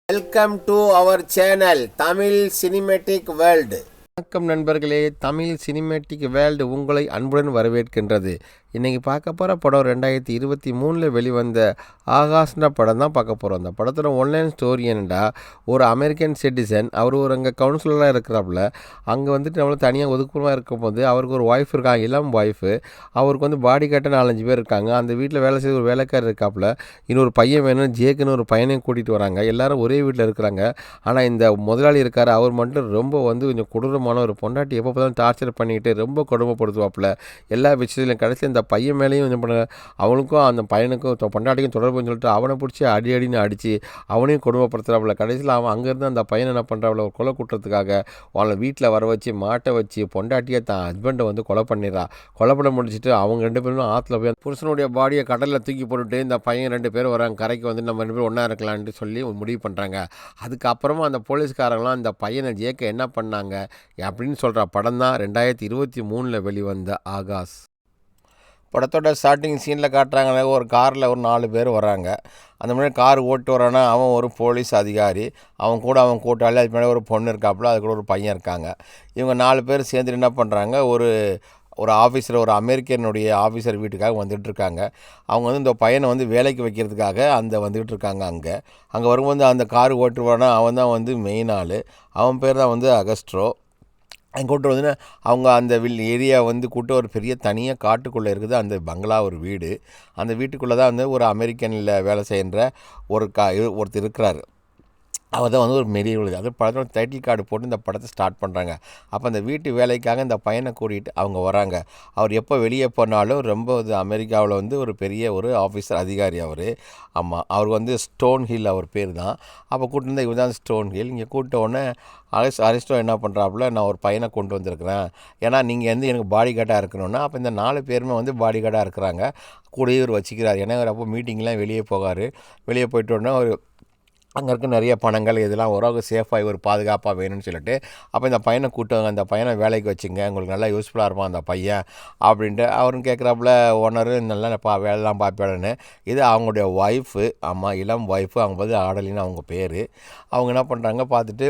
Welcome to our channel Tamil Cinematic World. வணக்கம் நண்பர்களே, Tamil cinematic world உங்களை அன்புடன் வரவேற்கின்றது. இன்றைக்கி பார்க்க போகிற படம் 2023 வெளிவந்த ஆகாஷ்ன்ற படம் தான் பார்க்க போகிறோம். அந்த படத்தோட ஒன்லைன் ஸ்டோரி என்னடா, ஒரு அமெரிக்கன் சிட்டிசன் அவர் ஒரு அங்கே கவுன்சிலராக இருக்கிறாப்புல. அங்கே வந்துட்டு நம்மளை தனியாக ஒதுக்குறமாக இருக்கும்போது அவருக்கு ஒரு ஒய்ஃப் இருக்காங்க, இளம் ஒய்ஃபு. அவருக்கு வந்து பாடி காட்ட 4-5 பேர் இருக்காங்க. அந்த வீட்டில் வேலை செய்ய ஒரு வேலைக்காரர் இருக்காப்புல. இன்னொரு பையன் வேணும், ஜேக்குன்னு ஒரு பையனையும் கூட்டிகிட்டு வராங்க. எல்லோரும் ஒரே வீட்டில் இருக்கிறாங்க. ஆனால் இந்த முதலாளி இருக்கார், அவர் மட்டும் ரொம்ப வந்து கொஞ்சம் கொடூரமான ஒரு பொண்டாட்டி எப்போ பார்த்தாலும் டார்ச்சர் பண்ணிக்கிட்டு ரொம்ப கொடுமைப்படுத்துவாப்புல. எல்லா விஷயத்துலையும் கடைசி அந்த பையன் மேலேயும் என்ன பண்ண, அவனுக்கும் அந்த பையனுக்கும் பொண்டாட்டிக்கும் தொடர்புன்னு சொல்லிட்டு அவனை பிடிச்சி அடின்னு அடித்து அவனையும் கொடுமைப்படுத்துறாப்புல. கடைசியில் அவன் அங்கேருந்து அந்த பையனை என்ன பண்ணுறாப்புல, ஒரு கொலை கூட்டுறதுக்காக அவனை வீட்டில் வர வச்சு மாட்டை வச்சு பொண்டாட்டியை தான் ஹஸ்பண்டை வந்து கொலை பண்ணிடுறா. கொலை பண்ண முடிச்சுட்டு அவங்க 2 பேரும் ஆற்றுல போய் புருஷனுடைய பாடியை கடலில் தூக்கி போட்டுட்டு இந்த பையன் 2 பேரும் வராங்க கரைக்கு, வந்து நம்ம 2 பேரும் ஒன்றா இருக்கலான்ட்டு சொல்லி முடிவு பண்ணுறாங்க. அதுக்கப்புறமா அந்த போலீஸ்காரங்களாம் அந்த பையனை ஜேக்க என்ன பண்ணாங்க அப்படின்னு சொல்கிற படம் தான் 2023 வெளிவந்த ஆகாஷ். படத்தோட ஸ்டார்டிங் சீனில் காட்டுறாங்க, ஒரு காரில் ஒரு 4 பேர் வராங்க. அந்த மாதிரி கார் ஓட்டு வரானா அவன் ஒரு போலீஸ் அதிகாரி, அவன் கூட அவன் கூட்டாளி, அதுக்கு மேலே ஒரு பொண்ணு இருக்காப்புல, அது கூட ஒரு பையன் இருக்காங்க. இவங்க 4 பேர் சேர்ந்துட்டு என்ன பண்ணுறாங்க, ஒரு ஆஃபீஸர், ஒரு அமெரிக்கனுடைய ஆஃபீஸர் வீட்டுக்காக வந்துட்டுருக்காங்க. அவங்க வந்து இந்த பையனை வந்து வேலைக்கு வைக்கிறதுக்காக வந்துக்கிட்டு இருக்காங்க. அங்கே வரும்போது அந்த கார் ஓட்டுவானா அவன் தான் வந்து மெயின் ஆள். அவன் பேர் தான் வந்து அகஸ்ட்ரோ. கூட்டு வந்து அவங்க அந்த ஏரியா வந்து கூட்டு ஒரு பெரிய தனியாக காட்டுக்குள்ளே இருக்குது அந்த பங்களா, ஒரு வீடு. அந்த வீட்டுக்குள்ளே தான் வந்து ஒரு அமெரிக்கனில் வேலை செய்கிற ஒருத்தர் இருக்கிறாரு. அவர் தான் வந்து ஒரு மெரியல். அது படத்தோட டைட்டில் கார்டு போட்டு இந்த படத்தை ஸ்டார்ட் பண்ணுறாங்க. அப்போ அந்த வீட்டு வேலைக்காக இந்த பையனை கூட்டிகிட்டு அவங்க வராங்க. அவர் எப்போ வெளியே போனாலும் ரொம்ப அமெரிக்காவில் வந்து ஒரு பெரிய ஒரு ஆஃபீஸர் அதிகாரி அவர். ஆமாம், அவர் வந்து ஸ்டோன் ஹில் அவர் பேர் தான். அப்போ கூட்டிருந்தா இவர் தான் ஸ்டோன் ஹில். இங்கே கூப்பிட்ட உடனே அரிஸ்டோ என்ன பண்ணுறாப்புல, நான் ஒரு பையனை கொண்டு வந்திருக்கிறேன், ஏன்னா நீங்கள் வந்து எனக்கு பாடி கார்டாக இருக்கணும்னா. அப்போ இந்த 4 பேருமே வந்து பாடி கார்டாக இருக்கிறாங்க. கூடயே இவர் வச்சுக்கிறார். ஏன்னா அவர் அப்போ மீட்டிங்லாம் வெளியே போகார். வெளியே போயிட்டு உடனே அவர் அங்கே இருக்க நிறைய பணங்கள் இதெல்லாம் ஒரு சேஃபாக ஒரு பாதுகாப்பாக வேணும்னு சொல்லிட்டு, அப்போ இந்த பையனை கூட்டுவாங்க, அந்த பையனை வேலைக்கு வச்சுங்க, உங்களுக்கு நல்லா யூஸ்ஃபுல்லாக இருப்பான் அந்த பையன் அப்படின்ட்டு. அவரும் கேட்குறாப்புல, ஓனரு நல்லா வேலைலாம் பார்ப்பேன்னு. இது அவங்களுடைய ஒய்ஃபு, ஆமாம் இளம் ஒய்ஃபு, அவங்க வந்து ஆடலின்னு அவங்க பேர். அவங்க என்ன பண்ணுறாங்க பார்த்துட்டு,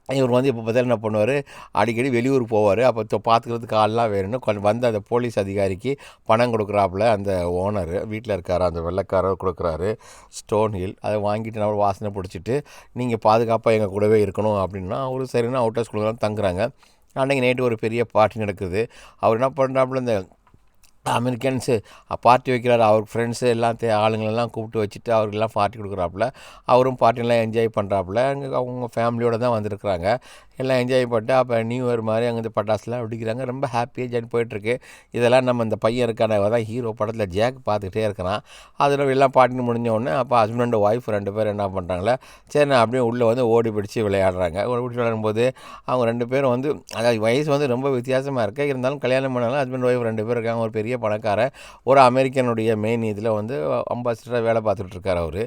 இவர் வந்து இப்போ பார்த்தாலும் என்ன பண்ணுவார், அடிக்கடி வெளியூர் போவார். அப்போ பார்த்துக்கிறதுக்கு ஆள்லாம் வேணும்னு வந்து அந்த போலீஸ் அதிகாரிக்கு பணம் கொடுக்குறாப்புல. அந்த ஓனர் வீட்டில் இருக்கார், அந்த வெள்ளைக்காரர் கொடுக்குறாரு, ஸ்டோன் ஹில். அதை வாங்கிட்டு நம்ம வாசனை பிடிச்சிட்டு நீங்கள் பாதுகாப்பாக எங்கள் கூடவே இருக்கணும் அப்படின்னா அவரு சரின்னா அவுட் ஹவுஸ் கொடுக்கலாம் தங்குறாங்க. அன்றைக்கி நைட்டு ஒரு பெரிய பார்ட்டி நடக்குது. அவர் என்ன பண்ணுறாப்புல, இந்த அமெரிக்கன்ஸு பார்ட்டி வைக்கிறாரு. அவர் ஃப்ரெண்ட்ஸு எல்லாம் ஆளுங்களெல்லாம் கூப்பிட்டு வச்சுட்டு அவருக்கெல்லாம் பார்ட்டி கொடுக்குறாப்புல. அவரும் பார்ட்டிலாம் என்ஜாய் பண்ணுறாப்புல. அங்கே அவங்க ஃபேமிலியோடு தான் வந்திருக்குறாங்க. எல்லாம் என்ஜாய் பண்ணிட்டு அப்போ நியூ இயர் மாதிரி அங்கே இந்த பட்டாசுலாம் வெடிக்கிறாங்க. ரொம்ப ஹாப்பியாக ஜாயின் போயிட்டுருக்கு. இதெல்லாம் நம்ம இந்த பையன் இருக்கான தான் ஹீரோ படத்தில் ஜேக் பார்த்துக்கிட்டே இருக்கிறான். அதில் எல்லாம் பார்ட்டி முடிஞ்சோடனே அப்போ ஹஸ்பண்ட் ஒய்ஃப் 2 பேர் என்ன பண்ணுறாங்களே, சரி நான் அப்படியே உள்ளே வந்து ஓடி பிடிச்சி விளையாடுறாங்க. ஓடி பிடிச்சி விளையாடும்போது அவங்க 2 பேரும் வந்து, அதாவது வயசு வந்து ரொம்ப வித்தியாசமாக இருக்குது. இருந்தாலும் கல்யாணம் பண்ணாலும் ஹஸ்பண்ட் ஒய்ஃப் 2 பேர் இருக்காங்க. ஒரு பெரிய பணக்காரன், ஒரு அமெரிக்கனுடைய மெயின் இதில் வந்து அம்பாசிடராக வேலை பார்த்துட்ருக்கார் அவர்.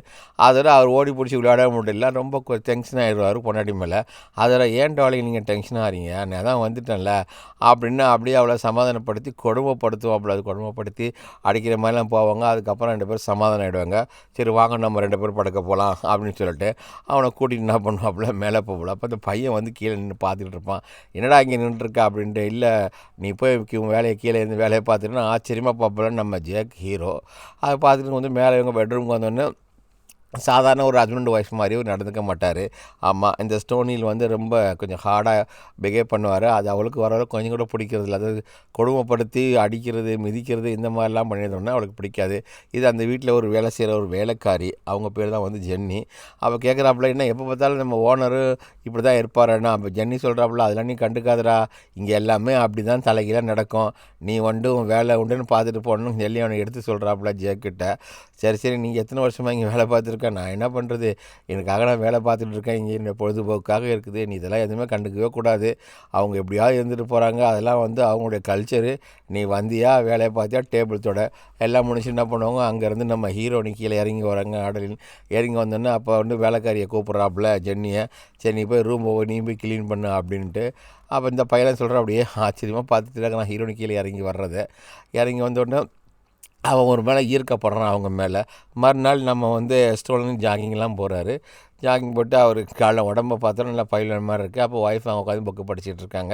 அதில் அவர் ஓடி பிடிச்சி விளையாட முடியல, ரொம்ப டென்ஷன் ஆகிடுவார் பொண்டாட்டி மேலே. அதில் ஏன் டாலிங் நீங்கள் டென்ஷன் ஆகிறீங்க, நான் தான் வந்துட்டேன்ல அப்படின்னு அப்படியே அவளை சமாதானப்படுத்தி கொடுமைப்படுத்துவாப்புல. அது கொடுமைப்படுத்தி அடிக்கிற மாதிரிலாம் போவாங்க. அதுக்கப்புறம் 2 பேரும் சமாதானம் ஆகிடுவாங்க. சரி வாங்க நம்ம 2 பேரும் படுக்க போகலாம் அப்படின்னு சொல்லிட்டு அவனை கூட்டிகிட்டு என்ன பண்ணுவாப்புல, மேலே போகல. அப்போ அந்த பையன் வந்து கீழே நின்று பார்த்துக்கிட்டு இருப்பான். என்னடா இங்கே நின்றுருக்க அப்படின்ட்டு. இல்லை நீ போய் வேலையை கீழே இருந்து வேலையை பார்த்துட்டு ஆச்சரியமாக பார்ப்பலன்னு நம்ம ஜேக் ஹீரோ. அதை பார்த்துட்டு வந்து மேலே இவங்க பெட்ரூமுக்கு வந்தோடனே சாதாரண ஒரு ஹஸ்பண்ட் ஒய்ஃப் மாதிரியும் நடந்துக்க மாட்டார். ஆமாம், இந்த ஸ்டோனியில் வந்து ரொம்ப கொஞ்சம் ஹார்டாக பிஹேவ் பண்ணுவார். அது அவளுக்கு வர கொஞ்சம் கூட பிடிக்கிறதில்ல. அதாவது கொடுமைப்படுத்தி அடிக்கிறது, மிதிக்கிறது இந்த மாதிரிலாம் பண்ணியிருந்தோன்னா அவளுக்கு பிடிக்காது. இது அந்த வீட்டில் ஒரு வேலை செய்கிற ஒரு வேலைக்காரி, அவங்க பேர் தான் வந்து ஜென்னி. அவள் கேட்குறாப்புல, என்ன எப்போ பார்த்தாலும் நம்ம ஓனரு இப்படி தான் இருப்பாருன்னா. அப்போ ஜென்னி சொல்கிறாப்புல, அதெல்லாம் நீ கண்டுக்காதரா, இங்கே எல்லாமே அப்படி தான் தலைகீழாக நடக்கும், நீ வேலை உண்டுன்னு பார்த்துட்டு போகணும்னு சொல்லி அவனை எடுத்து சொல்கிறாப்புல ஜேக்கிட்ட. சரி நீங்கள் எத்தனை வருஷமாக இங்கே வேலை பார்த்துருக்க, நான் என்ன பண்ணுறது, எனக்காக நான் வேலை பார்த்துட்டு இருக்கேன், இங்கே என்னோடய பொழுதுபோக்காக இருக்குது, நீ இதெல்லாம் எதுவுமே கண்டுக்கவே கூடாது, அவங்க எப்படியாவது இருந்துட்டு போகிறாங்க, அதெல்லாம் வந்து அவங்களுடைய கல்ச்சரு, நீ வந்தியா வேலையை பார்த்தியா டேபிள் தொட எல்லாம் முடிச்சு என்ன பண்ணுவாங்க. அங்கேருந்து நம்ம ஹீரோனி கீழே இறங்கி வராங்க, ஆடலின் இறங்கி வந்தோன்னே அப்போ வந்து வேலைக்காரியை கூப்பிட்றாப்புல ஜென்னியை, சரி நீ போய் ரூம் நீ போய் க்ளீன் பண்ணு அப்படின்ட்டு. அப்போ இந்த பையனை சொல்கிறேன், அப்படியே ஆச்சரியமாக பார்த்துட்டு நான் ஹீரோனி கீழே இறங்கி வர்றதை. இறங்கி வந்தோடனே அவன் ஒரு மேலே ஈர்க்கப்படுறான் அவங்க மேலே. மறுநாள் நம்ம வந்து ஸ்டோலன் ஜாகிங்லாம் போகிறாரு. ஜாகிங் போட்டு அவருக்கு காலைல உடம்ப பார்த்தா நல்லா பைலன் மாதிரி இருக்குது. அப்போ ஒய்ஃப் அவங்க உட்காந்து புக்கு படிச்சுட்டு இருக்காங்க.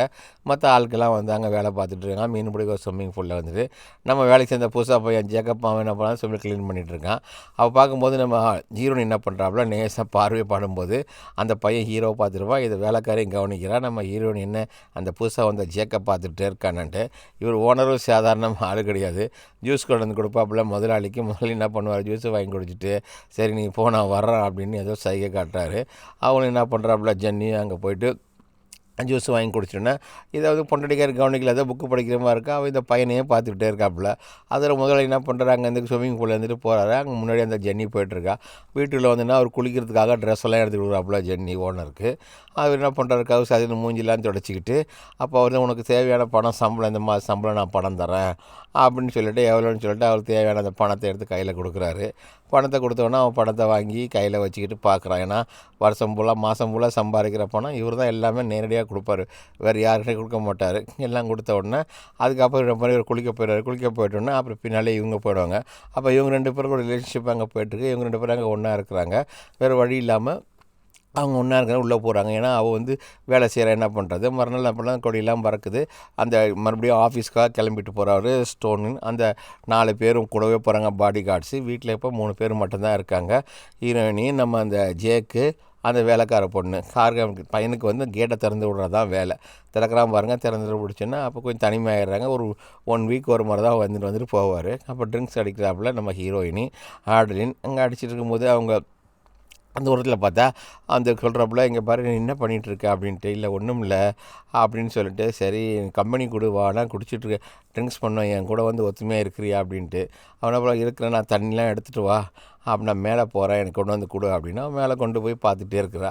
மற்ற ஆட்கள்லாம் வந்து அங்கே வேலை பார்த்துட்டு இருக்காங்க. மீன் பிடிக்க ஒரு ஸ்விம்மிங் பூலில் வந்துட்டு நம்ம வேலைக்கு சேர்ந்த புதுசாக பையன் ஜேக்கப் அவன் என்ன பண்ணாலும் ஸ்விம்மிங் க்ளீன் பண்ணிகிட்டு இருக்கான். அவள் பார்க்கும்போது நம்ம ஹீரோயின் என்ன பண்ணுறாப்புல நேசாக பார்வை பாடும்போது அந்த பையன் ஹீரோவை பார்த்துருவான். இதை வேலைக்காரையும் கவனிக்கிறான். நம்ம ஹீரோயின் என்ன அந்த புதுசாக வந்த ஜேக்கப் பார்த்துட்டே இருக்கானன்ட்டு. இவர் ஓனரும் சாதாரண ஆள் கிடையாது. ஜூஸ் கொண்டு வந்து கொடுப்பாப்புல முதலாளிக்கு. முதல்ல என்ன பண்ணுவார், ஜூஸை வாங்கி குடிச்சிட்டு சரி நீ போ நான் வர்றேன் அப்படின்னு ஏதோ சைகை காட்டுறாரு. அவனும் என்ன பண்ணுறாப்புல ஜென்னி அங்கே போயிட்டு ஜூஸ் வாங்கி குடிச்சிட்டோன்னே இதை வந்து பொண்டடிக்கார் கவனிக்கல, ஏதோ புக்கு படிக்கிற மாதிரி இருக்கா. அவன் இந்த பையனையே பார்த்துக்கிட்டே இருக்காப்புல. அதில் முதல்ல என்ன பண்ணுறாங்க, அந்த ஸ்விம்மிங் பூலில் இருந்துட்டு போகிறாரு. அங்கே முன்னாடி அந்த ஜென்னி போயிட்டுருக்கா. வீட்டில் வந்துன்னா அவர் குளிக்கிறதுக்காக ட்ரெஸ் எல்லாம் எடுத்து கொடுக்குறாப்புல ஜென்னி ஓனருக்கு. அவர் என்ன பண்ணுறாரு, கவுசு அதில் மூஞ்சிலாம் தொடச்சிக்கிட்டு அப்போ அவர் உனக்கு தேவையான பணம் சம்பளம் இந்த மாதிரி சம்பளம் நான் பணம் தரேன் அப்படின்னு சொல்லிட்டு எவ்வளோன்னு சொல்லிட்டு அவருக்கு தேவையான அந்த பணத்தை எடுத்து கையில் கொடுக்குறாரு. பணத்தை கொடுத்தோன்னா அவன் பணத்தை வாங்கி கையில் வச்சுக்கிட்டு பார்க்குறான். ஏன்னா வருஷம் ஃபுல்லாக மாதம் ஃபுல்லாக சம்பாதிக்கிற பணம் இவர் தான் எல்லாமே நேரடியாக கொடுப்பாரு, வேறு யார்கிட்டையும் கொடுக்க மாட்டார். எல்லாம் கொடுத்த உடனே அதுக்கப்புறம் ரொம்ப இவர் குளிக்க போயிடுவார். குளிக்க போய்ட்டோன்னே அப்புறம் பின்னாலே இவங்க போயிடுவாங்க. அப்போ இவங்க 2 பேருக்கும் ரிலேஷன்ஷிப் அங்கே போய்ட்டுருக்கு. இவங்க 2 பேரும் அங்கே ஒன்றா இருக்கிறாங்க. வேறு வழி இல்லாமல் அவங்க ஒன்றா இருக்கிற உள்ளே போகிறாங்க. ஏன்னா அவள் வந்து வேலை செய்கிற என்ன பண்ணுறது. மறுநாள் அப்படிலாம் கொடியெல்லாம் பறக்குது. அந்த மறுபடியும் ஆஃபீஸ்க்காக கிளம்பிட்டு போகிறாரு ஸ்டோனு. அந்த 4 பேரும் கூடவே போகிறாங்க பாடி கார்ட்ஸு. வீட்டில் இப்போ 3 பேர் மட்டும்தான் இருக்காங்க. ஹீரோயினி, நம்ம அந்த ஜேக்கு, அந்த வேலைக்கார பொண்ணு. பையனுக்கு வந்து கேட்டை திறந்து விட்றதான் வேலை. திறக்கிறான் பாருங்கள். திறந்து பிடிச்சோன்னா அப்போ கொஞ்சம் தனிமையாகிடுறாங்க. ஒரு 1 வீக் ஒரு மாதிரி தான் வந்துட்டு போவார். அப்போ ட்ரிங்க்ஸ் அடிக்கிறாப்புல நம்ம ஹீரோயினி ஆடலின். அங்கே அடிச்சிட்டு இருக்கும்போது அவங்க அந்த இடத்துல பார்த்தா அந்த சொல்கிறப்பல இங்கே பாரு நீ என்ன பண்ணிகிட்ருக்க அப்படின்ட்டு. இல்லை ஒன்றும் இல்லை அப்படின்னு சொல்லிட்டு சரி கம்பெனி கொடு வாடா குடிச்சிட்ருக்க ட்ரிங்க்ஸ் பண்ணோம் என் கூட வந்து ஒத்துமையாக இருக்கிறியா அப்படின்ட்டு. அவனை அப்புறம் இருக்கிறேன் நான் தண்ணிலாம் எடுத்துகிட்டு வா அப்படி நான் மேலே போகிறேன் எனக்கு கொண்டு வந்து கொடு அப்படின்னா மேலே கொண்டு போய் பார்த்துட்டே இருக்கிறா.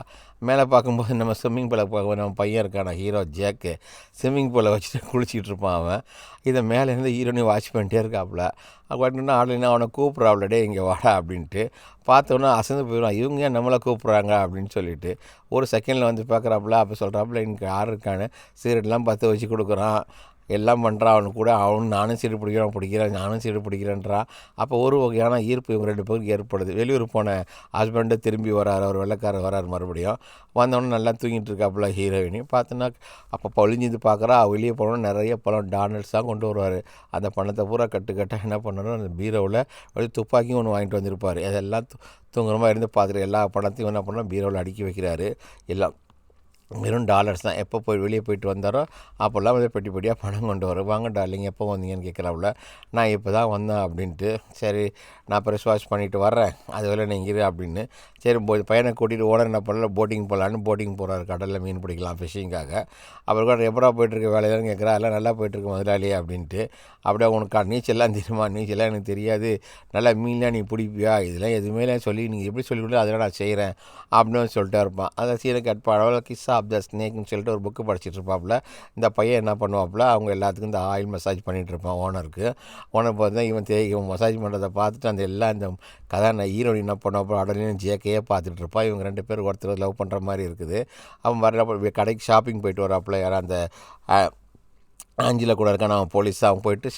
மேலே பார்க்கும்போது நம்ம ஸ்விம்மிங் பூலை பார்க்க நம்ம பையன் இருக்கான ஹீரோ ஜேக்கு ஸ்விம்மிங் பூலை வச்சுட்டு குளிச்சிட்டு இருப்பான் அவன். இதை மேலேருந்து ஹீரோனி வாட்ச் பண்ணிட்டே இருக்காப்புல. அப்படின்னா ஆளுன்னா அவனை கூப்பிட்றாவுலடே இங்கே வாடா அப்படின்ட்டு. பார்த்தோன்னா அசந்து போயிடுவான். இவங்க ஏன் நம்மளை கூப்பிட்றாங்க அப்படின்னு சொல்லிட்டு ஒரு செகண்டில் வந்து பார்க்குறாப்புல. அப்போ சொல்கிறாப்புல எனக்கு யார் இருக்கான்னு சிகரெட்லாம் பற்ற வச்சு கொடுக்குறான், எல்லாம் பண்ணுறான். அவனுக்கு கூட அவனும் நானும் சீடு பிடிக்கிறேன் நானும் சீடு பிடிக்கிறேன்றான். அப்போ ஒரு வகையான ஈர்ப்பு இவங்க 2 பேருக்கு ஏற்படுது. வெளியூர் போன ஹஸ்பண்டு திரும்பி வராரு, அவர் வெள்ளைக்காரர் வராரு. மறுபடியும் வந்தவொடனே நல்லா தூங்கிட்டு இருக்காப்புல ஹீரோயினி. பார்த்தோன்னா அப்போ பொழிஞ்சிந்து பார்க்குறா. வெளியே போனோன்னா நிறைய பழம் டானல்ஸ் தான் கொண்டு வருவார். அந்த பணத்தை பூரா கட்டாக என்ன பண்ணணும், அந்த பீரோவில் வெளியே துப்பாக்கியும் ஒன்று வாங்கிட்டு வந்திருப்பார். அதெல்லாம் தூங்குற மாதிரி இருந்து பார்த்துட்டு எல்லா பணத்தையும் என்ன பண்ணோம் பீரோவில் அடுக்கி வைக்கிறாரு. எல்லாம் வெறும் டாலர்ஸ் தான். எப்போ போய் வெளியே போயிட்டு வந்தாரோ அப்போல்லாம் வந்து பெட்டி பெட்டியாக பணம் கொண்டு வரும். வாங்க டார்லிங் எப்போ வந்தீங்கன்னு கேட்குறாப்புல. நான் இப்போ தான் வந்தேன் அப்படின்ட்டு. சரி நான் ப்ரெஸ் வாஷ் பண்ணிவிட்டு வர்றேன், அது வேலை நீங்கள் இரு அப்படின்னு. சரி பையனை கூட்டிகிட்டு ஓனர் என்ன பண்ணல போட்டிங் போகலான்னு போட்டிங் போகிறாரு. கடலில் மீன் பிடிக்கலாம் ஃபிஷிங்காக. அப்புறம் கூட எப்படா போயிட்டுருக்க வேலையான்னு கேட்குறா. எல்லாம் நல்லா போயிட்டுருக்கு முதலாளியே அப்படின்ட்டு. அப்படியே உனக்கு நீச்சல்லாம் தெரியுமா, நீச்சல்லாம் எனக்கு தெரியாது, நல்லா மீன்லாம் நீ பிடிப்பியா, இதெல்லாம் எதுவுமே சொல்லி நீங்கள் எப்படி சொல்லி கொடுத்து அதெல்லாம் நான் செய்கிறேன் அப்படின்னு சொல்லிட்டு இருப்பான். அதை சீனை கட் பண்ண கிஸ் ஆஃப் த ஸ்னேக்னு சொல்லிட்டு ஒரு புக்கு படிச்சுட்டு இருப்பாப்புல. இந்த பையன் என்ன பண்ணுவாப்புல, அவங்க எல்லாத்துக்கும் இந்த ஆயில் மசாஜ் பண்ணிகிட்டு இருப்பான் ஓனருக்கு. ஓனர் பார்த்தா இவன் மசாஜ் பண்ணுறதை பார்த்துட்டு அந்த எல்லாம் இந்த ஹீரோயின் என்ன பண்ணுவாப்புல அடலையும் ஜேக்கையே பார்த்துட்டு இருப்பான். இவங்க 2 பேர் ஒருத்தர் லவ் பண்ணுற மாதிரி இருக்குது. அவன் வர கடைக்கு ஷாப்பிங் போயிட்டு வராப்புல. யாரும் அந்த அஞ்சில் கூட இருக்கான் அவன் போலீஸ். அவன் போயிட்டு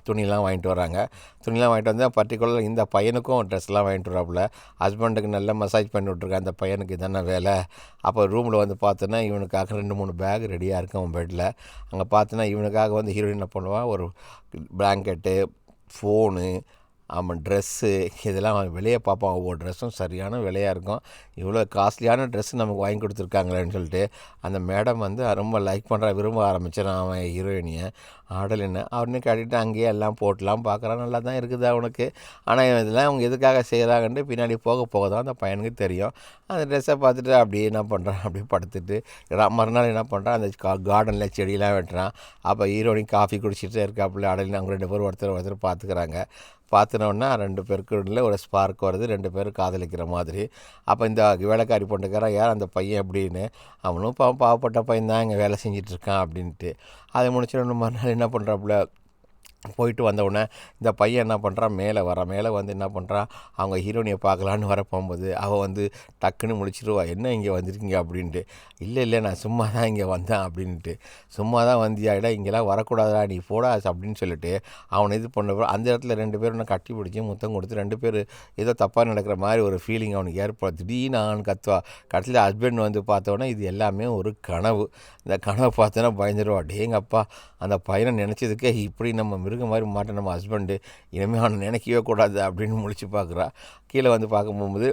துணியெலாம் வாங்கிட்டு வராங்க. துணிலாம் வாங்கிட்டு வந்தால் பர்டிகுலர் இந்த பையனுக்கும் ட்ரெஸ்லாம் வாங்கிட்டு வராப்புல. ஹஸ்பண்டுக்கு நல்லா மசாஜ் பண்ணி விட்ருக்கான். அந்த பையனுக்கு இதான வேலை. அப்போ ரூமில் வந்து பார்த்தோன்னா இவனுக்காக 2-3 பேக் ரெடியாக இருக்கும் அவன் பெட்டில். அங்கே பார்த்தோன்னா இவனுக்காக வந்து ஹீரோயின் என்ன பண்ணுவான், ஒரு பிளாங்கெட்டு, ஃபோனு, அவன் ட்ரெஸ்ஸு இதெல்லாம் அவன் வெளியே பார்ப்பான். ஒவ்வொரு ட்ரெஸ்ஸும் சரியான விலையாக இருக்கும். இவ்வளோ காஸ்ட்லியான ட்ரெஸ்ஸு நமக்கு வாங்கி கொடுத்துருக்காங்களேன்னு சொல்லிட்டு அந்த மேடம் வந்து ரொம்ப லைக் பண்ணுற விரும்ப ஆரம்பிச்சிடான் அவன் ஹீரோயினியை. ஆடலின்னு அவனே காட்டிட்டு அங்கேயே எல்லாம் போட்டலாம் பார்க்குறான். நல்லா தான் இருக்குது அவனுக்கு. ஆனால் இதெல்லாம் அவங்க எதுக்காக செய்கிறாங்கன்ட்டு பின்னாடி போக போக தான் அந்த பையனுக்கு தெரியும். அந்த ட்ரெஸ்ஸை பார்த்துட்டு அப்படியே என்ன பண்ணுறான், அப்படியே படுத்துட்டு மறுநாள் என்ன பண்ணுறான், அந்த கார்டனில் செடியெலாம் வெட்டுறான். அப்போ ஹீரோயினி காஃபி குடிச்சிட்டே இருக்காப்புல. ஆடலின்னு அவங்க 2 பேரும் ஒருத்தர் பார்த்துக்கிறாங்க. பார்த்துனோன்னா 2 பேருக்கு ஒரு ஸ்பார்க் வருது. 2 பேரும் காதலிக்கிற மாதிரி. அப்போ இந்த வேலைக்காரி பொண்ணுக்காரன் யார் அந்த பையன் அப்படின்னு. அவனும் பாவப்பட்ட பையன் தான் இங்கே வேலை செஞ்சிட்ருக்கான் அப்படின்ட்டு. அதை முடிச்சு 2 மறுநாள் என்ன பண்ணுறாப்புல, போயிட்டு வந்தவுடனே இந்த பையன் என்ன பண்ணுறான், மேலே வந்து என்ன பண்ணுறான், அவங்க ஹீரோயினியை பார்க்கலான்னு வர போகும்போது அவள் வந்து டக்குன்னு முழிச்சிருவா, என்ன இங்கே வந்திருக்கீங்க அப்படின்ட்டு. இல்லை நான் சும்மா தான் இங்கே வந்தேன் அப்படின்ட்டு. சும்மா தான் வந்தியாடா, இங்கெல்லாம் வரக்கூடாதா, நீ போடா அப்படின்னு சொல்லிட்டு அவனை இது பண்ண அந்த இடத்துல 2 பேரும் நான் கட்டி பிடிச்சி முத்தம் கொடுத்து 2 பேர் ஏதோ தப்பாக நடக்கிற மாதிரி ஒரு ஃபீலிங் அவனுக்கு ஏற்படும். திடீர்னு ஆன்னு கத்துவா. கடைசியில் ஹஸ்பண்ட் வந்து பார்த்தோன்னே இது எல்லாமே ஒரு கனவு. இந்த கனவை பார்த்தோன்னா பயந்துருவா. டேங்கப்பா, அந்த பையனை நினச்சதுக்கே இப்படி நம்ம மிருகம் மாதிரி மாட்டேன் நம்ம ஹஸ்பண்டு, இனிமேல் அவனை நினைக்கவே கூடாது அப்படின்னு முழிச்சு பார்க்குறா. கீழே வந்து பார்க்க போகும்போது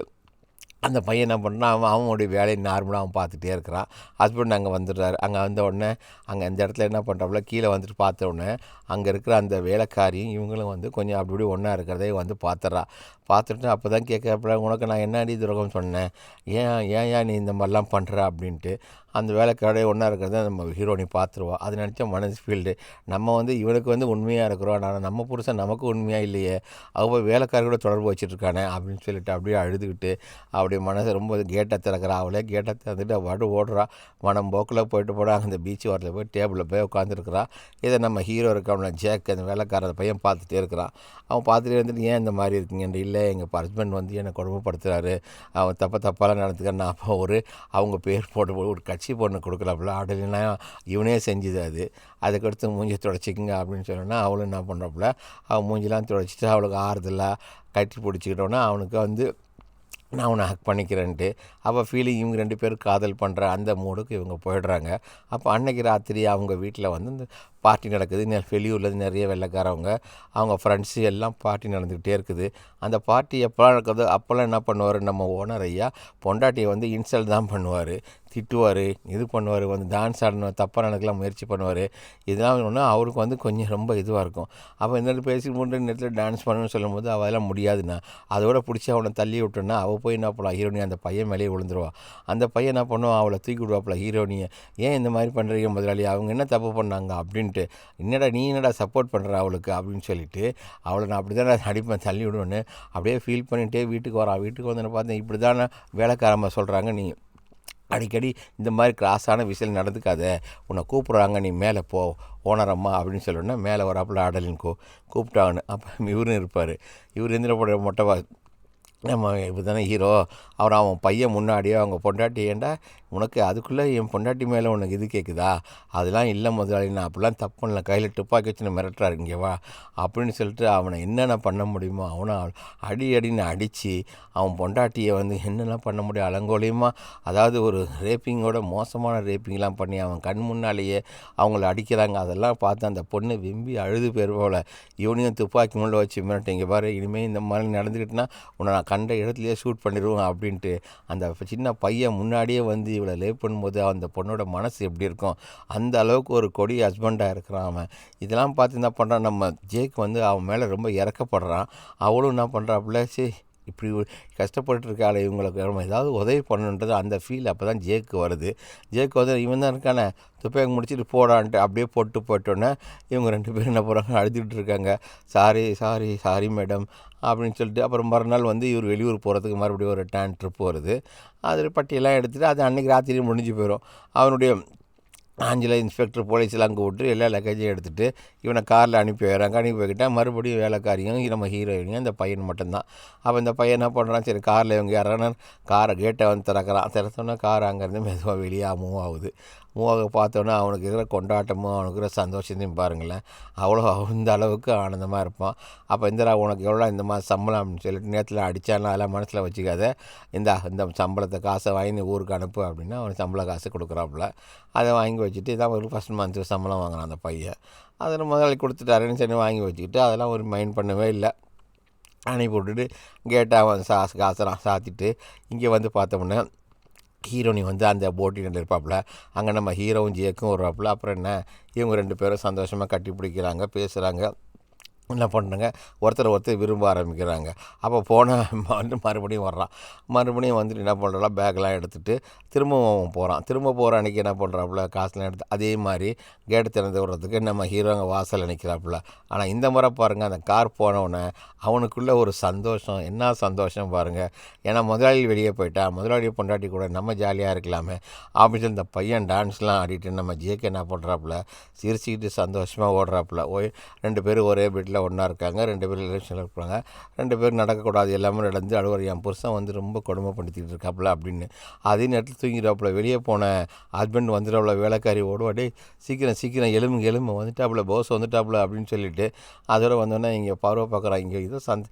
அந்த பையன் என்ன பண்ணுறான், அவனுடைய வேலையை நார்மலாக அவன் பார்த்துட்டே இருக்கிறான். ஹஸ்பண்ட் அங்கே வந்துடுறாரு. அங்கே வந்த உடனே அங்கே இந்த இடத்துல என்ன பண்ணுறாப்புல, கீழே வந்துட்டு பார்த்த உடனே அங்கே இருக்கிற அந்த வேலைக்காரியும் இவங்களும் வந்து கொஞ்சம் அப்படி இப்படி ஒன்றா இருக்கிறதே வந்து பார்த்துட்றா. பார்த்துட்டு அப்போ தான் கேட்குறப்ப, உனக்கு நான் என்னடி துரோகம் சொன்னேன், ஏன் நீ இந்த மாதிரிலாம் பண்ணுற அப்படின்ட்டு. அந்த வேலைக்காரையே ஒன்றா இருக்கிறத நம்ம ஹீரோனி பார்த்துருவா. அது நினச்சா மனசு ஃபீல்டு, நம்ம வந்து இவனுக்கு வந்து உண்மையாக இருக்கிறோம், ஆனால் நம்ம புருஷன் நமக்கு உண்மையாக இல்லையே, அவள் போய் வேலைக்காரி தொடர்பு வச்சுட்ருக்கானே அப்படின்னு சொல்லிட்டு அப்படியே அழுதுகிட்டு அப்படியே மனசை ரொம்ப கேட்டை திறக்கிறா. அவளே கேட்டை திறந்துட்டு அவள் ஓடுறா. மனம் போக்கில் போயிட்டு போடாங்க அந்த பீச் ஓரத்தில் போய் டேபிளில் போய் உட்காந்துருக்குறா. இதை நம்ம ஹீரோ இருக்கான ஜேக், அந்த வேலைக்கார பையன் பார்த்துட்டே இருக்கிறான். அவன் பார்த்துட்டே இருந்துட்டு, ஏன் இந்த மாதிரி இருக்கீங்கன்ற, இல்லை எங்கள் ஹஸ்பண்ட் வந்து என்னை கொடுமைப்படுத்துகிறாரு, அவன் தப்பாலாம் நடந்துக்கிறேன். அப்போ அவங்க பேர் போட்டு ஒரு கட்சி பொண்ணு கொடுக்கலாப்புல, அப்படின்னா இவனே செஞ்சுது அது. அதுக்கடுத்து மூஞ்சி துடைச்சிக்குங்க அப்படின்னு சொன்னோன்னா அவளும் என்ன பண்ணுறாப்புல, அவன் மூஞ்சிலாம் துடைச்சிட்டு அவளுக்கு ஆறுதலாக கட்டி பிடிச்சிக்கிட்டோன்னா அவனுக்கு வந்து நான் அவனை ஹக் பண்ணிக்கிறேன்ட்டு அவள் ஃபீலிங், இவங்க 2 பேரும் காதல் பண்ணுற அந்த மூடுக்கு இவங்க போயிடுறாங்க. அப்போ அன்னைக்கு ராத்திரி அவங்க வீட்டில் வந்து இந்த பார்ட்டி நடக்குது. வெளியூரில் நிறைய வெள்ளைக்காரவங்க, அவங்க ஃப்ரெண்ட்ஸு எல்லாம் பார்ட்டி நடந்துக்கிட்டே இருக்குது. அந்த பார்ட்டி எப்போலாம் நடக்குதோ அப்போல்லாம் என்ன பண்ணுவார், நம்ம ஓனர் ஐயா பொண்டாட்டியை வந்து இன்சல்ட் தான் பண்ணுவார், திட்டுவார், இது பண்ணுவார், வந்து டான்ஸ் ஆடணும், தப்பாக நடக்கலாம் முயற்சி பண்ணுவார். இதெல்லாம் ஒன்று அவருக்கு வந்து கொஞ்சம் ரொம்ப இதுவாக இருக்கும். அப்போ இந்த பேசிட்டு மூணு நேரத்தில் டான்ஸ் பண்ணணும்னு சொல்லும்போது அவெல்லாம் முடியாதுண்ணா, அதோட பிடிச்சி அவனை தள்ளி விட்டோன்னா அவள் போய் என்ன பண்ணலாம், ஹீரோனி அந்த பையன் மேலேயே விழுந்துருவா. அந்த பையன் என்ன பண்ணுவான், அவளை தூக்கி விடுவாப்புல ஹீரோனியை. ஏன் இந்த மாதிரி பண்ணுறீங்க முதலாளி, அவங்க என்ன தப்பு பண்ணாங்க அப்படின்ட்டு, நீ என்னடா சப்போர்ட் பண்ணுற அவளுக்கு அப்படின்னு சொல்லிட்டு அவளை நான் அப்படி தானே அடிப்பேன் தள்ளி விடுவேன்னு அப்படியே ஃபீல் பண்ணிகிட்டே வீட்டுக்கு வரான். வீட்டுக்கு வந்து பார்த்தேன், இப்படி தானே வேலைக்காரம்மா சொல்கிறாங்க, நீ அடிக்கடி இந்த மாதிரி கிராஸான விஷயம் நடந்துக்காத, உன்னை கூப்பிட்றாங்க, நீ மேலே போ ஓனரம்மா அப்படின்னு சொல்லணுன்னா மேலே வராப்புல ஆடலின் கூப்பிட்டாங்கன்னு. அப்போ இவரும் இருப்பார். இவர் எந்திர மொட்டை நம்ம இப்போ தானே ஹீரோ, அவன் பையன் முன்னாடியோ அவங்க பொண்டாட்டி, ஏண்டா உனக்கு அதுக்குள்ளே என் பொண்டாட்டி மேலே உனக்கு இது கேட்குதா, அதெல்லாம் இல்லை முதலாளி, நான் அப்படிலாம் தப்பு பண்ணல, கையில் துப்பாக்கி வச்சு மிரட்டுறாரு இங்கே வா அப்படின்னு சொல்லிட்டு அவனை என்னென்ன பண்ண முடியுமோ அவனை அடின்னு அடித்து அவன் பொண்டாட்டியை வந்து என்னென்ன பண்ண முடியும் அலங்கோலியமாக, அதாவது ஒரு ரேப்பிங்கோட மோசமான ரேப்பிங்லாம் பண்ணி அவன் கண் முன்னாலேயே அவங்கள அடிக்கிறாங்க. அதெல்லாம் பார்த்து அந்த பொண்ணு விம்பி அழுது போல, இவனையும் துப்பாக்கி முள்ள வச்சு மிரட்டு, இங்கே பாரு இனிமேல் இந்த மாதிரி நடந்துக்கிட்டுனா உன்னை நான் கண்ட இடத்துலையே ஷூட் பண்ணிடுவோம் அப்படின்ட்டு. அந்த சின்ன பையன் முன்னாடியே வந்து இவளை லேப் பண்ணும்போது அந்த பொண்ணோட மனசு எப்படி இருக்கும், அந்த அளவுக்கு ஒரு கொடி ஹஸ்பண்டாக இருக்கிறான் அவன். இதெல்லாம் பார்த்து என்ன பண்ணுறான், நம்ம ஜேக் வந்து அவன் மேலே ரொம்ப இறக்கப்படுறான். அவளும் என்ன பண்ணுறாப்புல, இப்படி கஷ்டப்பட்டுருக்காள், இவங்களுக்கு நம்ம ஏதாவது உதவி பண்ணணுன்றது அந்த ஃபீல் அப்போ தான் ஜேக்கு வருது. ஜேக்கு வந்து இவன் தான் இருக்கானே துப்பாக்கி முடிச்சுட்டு போடான்ட்டு அப்படியே போட்டோன்னே இவங்க 2 பேரும் என்ன போகிறாங்க, அழுதுகிட்டு இருக்காங்க. சாரி மேடம் அப்படின்னு சொல்லிட்டு. அப்புறம் மறுநாள் வந்து இவர் வெளியூர் போகிறதுக்கு மறுபடியும் ஒரு ட்ரிப் வருது. அதில் பட்டியெல்லாம் எடுத்துகிட்டு அது அன்றைக்கி ராத்திரி முடிஞ்சு போயிடும். அவனுடைய ஆஞ்சல இன்ஸ்பெக்டர் போலீஸெல்லாம் அங்கே விட்டு எல்லா லக்கேஜையும் எடுத்துகிட்டு இவனை காரில் அனுப்பி வைக்கிட்டால் மறுபடியும் வேலைக்காரியும் நம்ம ஹீரோயினையும் இந்த பையன் மட்டும்தான். அப்போ இந்த பையன் என்ன பண்ணுறான், சரி காரில் இவங்க யாரான காரை கேட்டை வந்து திறத்தோன்னா கார் அங்கேருந்து மெதுவாக வெளியே மூவ் ஆகுது. மூவாக பார்த்தோன்னே அவனுக்கு இருக்கிற கொண்டாட்டமும் அவனுக்கு இருக்கிற சந்தோஷத்தையும் பாருங்களேன், அவ்வளோ இந்த அளவுக்கு ஆனந்தமாக இருப்பான். அப்போ இந்தரா உனக்கு எவ்வளோ இந்த மாதிரி சம்பளம் அப்படின்னு சொல்லிட்டு நேரத்தில் அடித்தாலும் அதெல்லாம் மனசில் வச்சுக்காத, இந்த சம்பளத்தை காசை வாங்கி நீ ஊருக்கு அனுப்பு அப்படின்னா அவனுக்கு சம்பள காசு கொடுக்குறாப்புல. அதை வாங்கி வச்சுட்டு இதான் ஒரு ஃபஸ்ட் மந்த்து சம்பளம் வாங்கினான் அந்த பையன். அதில் முதலாளி கொடுத்துட்டாருன்னு சொல்லி வாங்கி வச்சுக்கிட்டு அதெல்லாம் ஒரு மைண்ட் பண்ணவே இல்லை. அனுப்பி விட்டுட்டு கேட்டை அவன் காசெல்லாம் சாத்திட்டு இங்கே வந்து பார்த்தோம்னா ஹீரோனி வந்து அந்த போட்டியில் இருப்பாப்புல. அங்கே நம்ம ஹீரோவும் ஜேக்கும் வருவாப்புல. அப்புறம் என்ன, இவங்க 2 பேரும் சந்தோஷமாக கட்டி பிடிக்கிறாங்க, பேசுகிறாங்க. என்ன பண்ணுறாங்க, ஒருத்தர் விரும்ப ஆரம்பிக்கிறாங்க. அப்போ வந்து மறுபடியும் வர்றான். மறுபடியும் வந்துட்டு என்ன பண்ணுறான், பேக்கெலாம் எடுத்துகிட்டு திரும்பவும் அவன் போகிறான். திரும்ப போகிற அன்றைக்கி என்ன பண்ணுறாப்புல, காசுலாம் எடுத்து அதே மாதிரி கேட்டு திறந்து விடுறதுக்கு நம்ம ஹீரோங்க வாசலில் நிற்கிறாப்புல. ஆனால் இந்த முறை பாருங்கள், அந்த கார் போனவுடனே அவனுக்குள்ளே ஒரு சந்தோஷம், என்ன சந்தோஷம் பாருங்கள். ஏன்னா முதலாளி வெளியே போயிட்டான், முதலாளி பொண்டாட்டி கூட நம்ம ஜாலியாக இருக்கலாமே அப்படின்னு இந்த பையன் டான்ஸ்லாம் ஆடிட்டு நம்ம ஜேகே என்ன பண்ணுறாப்புல, சிரிச்சுக்கிட்டு சந்தோஷமாக ஓடுறாப்புல. 2 பேரும் ஒரே வீட்டில் ஒன்றா இருக்காங்க, 2 பேரும் ரிலேஷனில் இருப்பாங்க, 2 பேரும் நடக்கக்கூடாது எல்லாமே நடந்து அழுவார், என் புருஷன் வந்து ரொம்ப கொடுமைப்படுத்திட்டு இருக்காப்புல அப்படின்னு. அதே நேரத்தில் தூங்கிடாப்புல. வெளியே போன ஹஸ்பண்ட் வந்துட்டாப்புல, வேலைக்காரி ஓடுவா, டே சீக்கிரம் சீக்கிரம் எலும்பு வந்துட்டாப்புல, போஸ் வந்துட்டாப்புல அப்படின்னு சொல்லிட்டு அதோட வந்தோடனே இங்கே பருவ பார்க்குறான். இங்கே ஏதோ